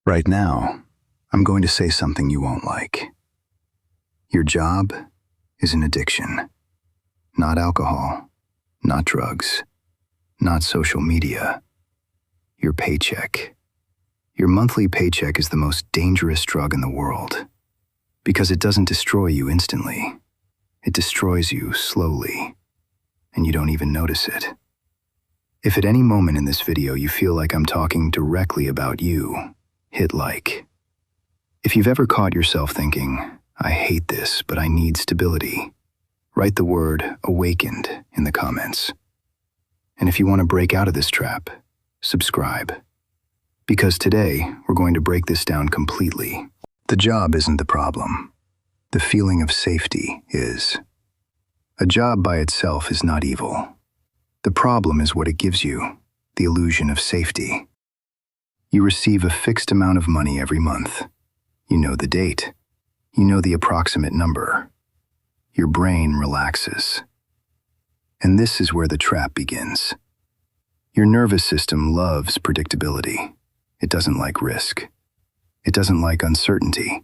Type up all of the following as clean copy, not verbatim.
Right now, I'm going to say something you won't like. Your job is an addiction. Not alcohol, not drugs, not social media. Your paycheck. Your monthly paycheck is the most dangerous drug in the world because it doesn't destroy you instantly. It destroys you slowly, and you don't even notice it. If at any moment in this video you feel like I'm talking directly about you, hit like. If you've ever caught yourself thinking, I hate this, but I need stability, write the word awakened in the comments. And if you want to break out of this trap, subscribe. Because today, we're going to break this down completely. The job isn't the problem. The feeling of safety is. A job by itself is not evil. The problem is what it gives you, the illusion of safety. You receive a fixed amount of money every month. You know the date. You know the approximate number. Your brain relaxes. And this is where the trap begins. Your nervous system loves predictability. It doesn't like risk. It doesn't like uncertainty.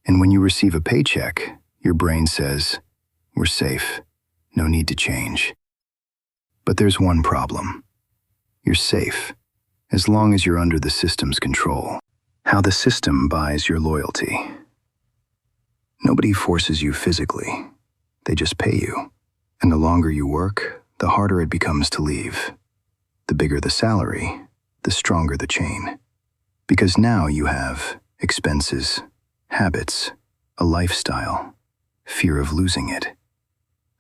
And when you receive a paycheck, your brain says, we're safe. No need to change. But there's one problem. You're safe, as long as you're under the system's control. How the system buys your loyalty. Nobody forces you physically. They just pay you. And the longer you work, the harder it becomes to leave. The bigger the salary, the stronger the chain. Because now you have expenses, habits, a lifestyle, fear of losing it.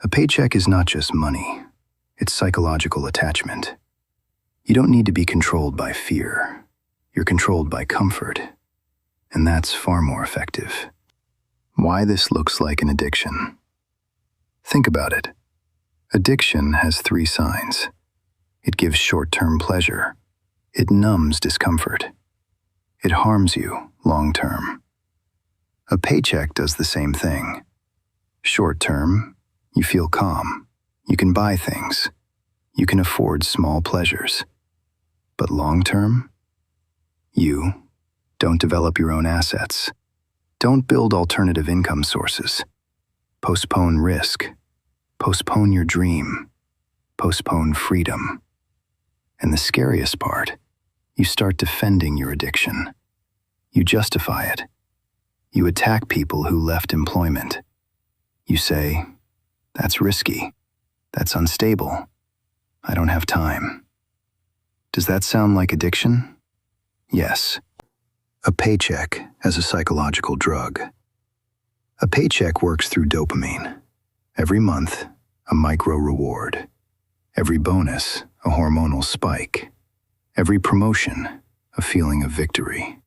A paycheck is not just money. It's psychological attachment. You don't need to be controlled by fear. You're controlled by comfort. And that's far more effective. Why this looks like an addiction. Think about it. Addiction has 3 signs. It gives short-term pleasure. It numbs discomfort. It harms you long-term. A paycheck does the same thing. Short-term, you feel calm. You can buy things. You can afford small pleasures. But long-term, you don't develop your own assets. Don't build alternative income sources. Postpone risk. Postpone your dream. Postpone freedom. And the scariest part, you start defending your addiction. You justify it. You attack people who left employment. You say, that's risky. That's unstable. I don't have time. Does that sound like addiction? Yes. A paycheck as a psychological drug. A paycheck works through dopamine. Every month, a micro reward. Every bonus, a hormonal spike. Every promotion, a feeling of victory.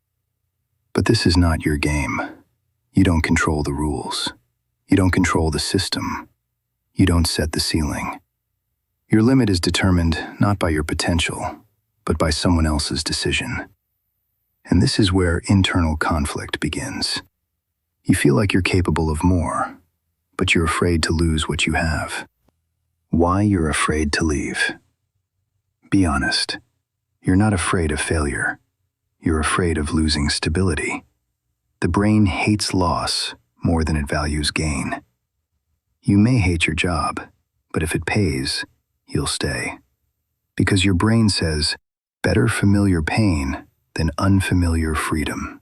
But this is not your game. You don't control the rules. You don't control the system. You don't set the ceiling. Your limit is determined not by your potential, but by someone else's decision. And this is where internal conflict begins. You feel like you're capable of more, but you're afraid to lose what you have. Why you're afraid to leave? Be honest. You're not afraid of failure. You're afraid of losing stability. The brain hates loss more than it values gain. You may hate your job, but if it pays, you'll stay. Because your brain says, better familiar pain than unfamiliar freedom.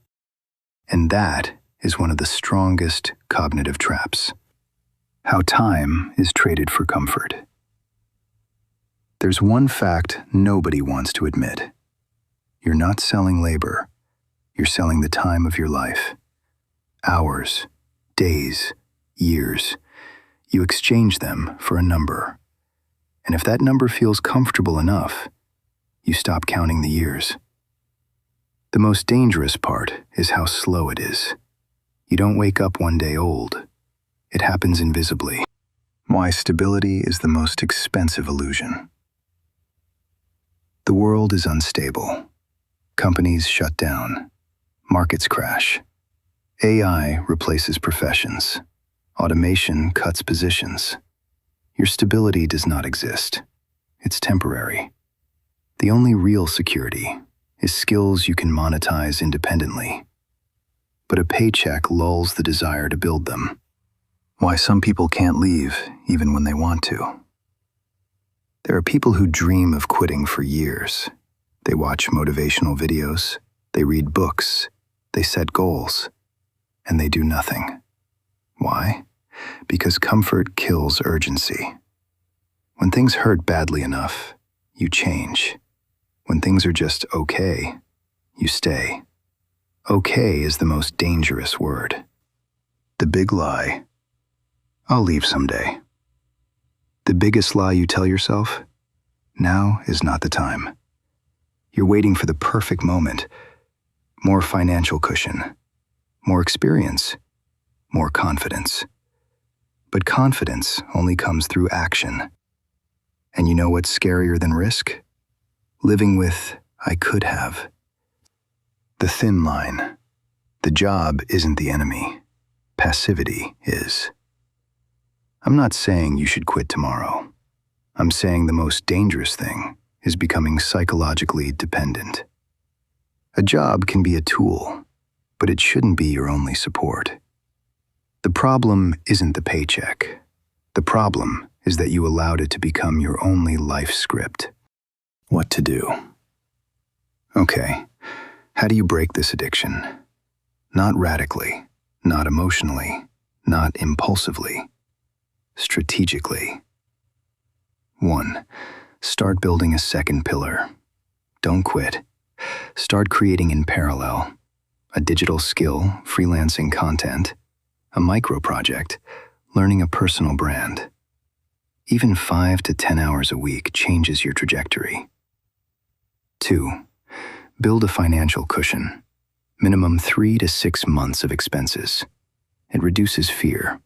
And that is one of the strongest cognitive traps. How time is traded for comfort. There's one fact nobody wants to admit. You're not selling labor. You're selling the time of your life. Hours, days, years. You exchange them for a number. And if that number feels comfortable enough, you stop counting the years. The most dangerous part is how slow it is. You don't wake up one day old. It happens invisibly. Why stability is the most expensive illusion. The world is unstable. Companies shut down. Markets crash. AI replaces professions. Automation cuts positions. Your stability does not exist. It's temporary. The only real security is skills you can monetize independently. But a paycheck lulls the desire to build them. Why some people can't leave even when they want to. There are people who dream of quitting for years. They watch motivational videos, they read books, they set goals, and they do nothing. Why? Because comfort kills urgency. When things hurt badly enough, you change. When things are just okay, you stay. Okay is the most dangerous word. The big lie. I'll leave someday. The biggest lie you tell yourself? Now is not the time. You're waiting for the perfect moment. More financial cushion, more experience, more confidence. But confidence only comes through action. And you know what's scarier than risk? Living with, I could have. The thin line. The job isn't the enemy. Passivity is. I'm not saying you should quit tomorrow. I'm saying the most dangerous thing is becoming psychologically dependent. A job can be a tool, but it shouldn't be your only support. The problem isn't the paycheck. The problem is that you allowed it to become your only life script. What to do? Okay, how do you break this addiction? Not radically, not emotionally, not impulsively. Strategically. 1. Start building a second pillar. Don't quit. Start creating in parallel. A digital skill, freelancing content, a micro project, learning a personal brand. Even 5 to 10 hours a week changes your trajectory. 2. Build a financial cushion. Minimum 3 to 6 months of expenses. It reduces fear.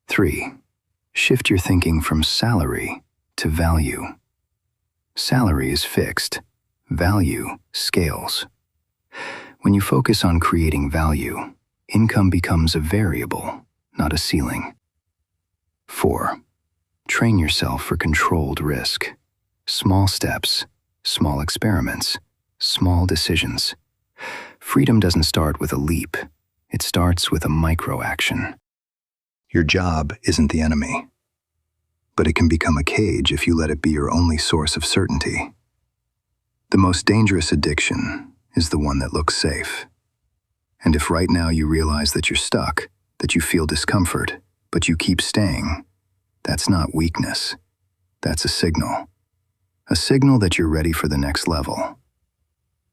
3. Shift your thinking from salary to value. Salary is fixed. Value scales. When you focus on creating value, income becomes a variable, not a ceiling. 4. Train yourself for controlled risk. Small steps, small experiments, small decisions. Freedom doesn't start with a leap. It starts with a micro-action. Your job isn't the enemy, but it can become a cage if you let it be your only source of certainty. The most dangerous addiction is the one that looks safe. And if right now you realize that you're stuck, that you feel discomfort, but you keep staying, that's not weakness. That's a signal. A signal that you're ready for the next level.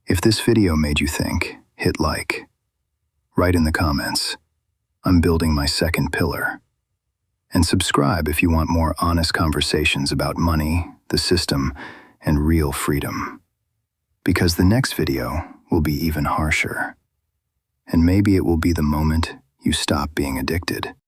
If this video made you think, hit like. Write in the comments, I'm building my second pillar. And subscribe if you want more honest conversations about money, the system, and real freedom. Because the next video will be even harsher. And maybe it will be the moment you stop being addicted.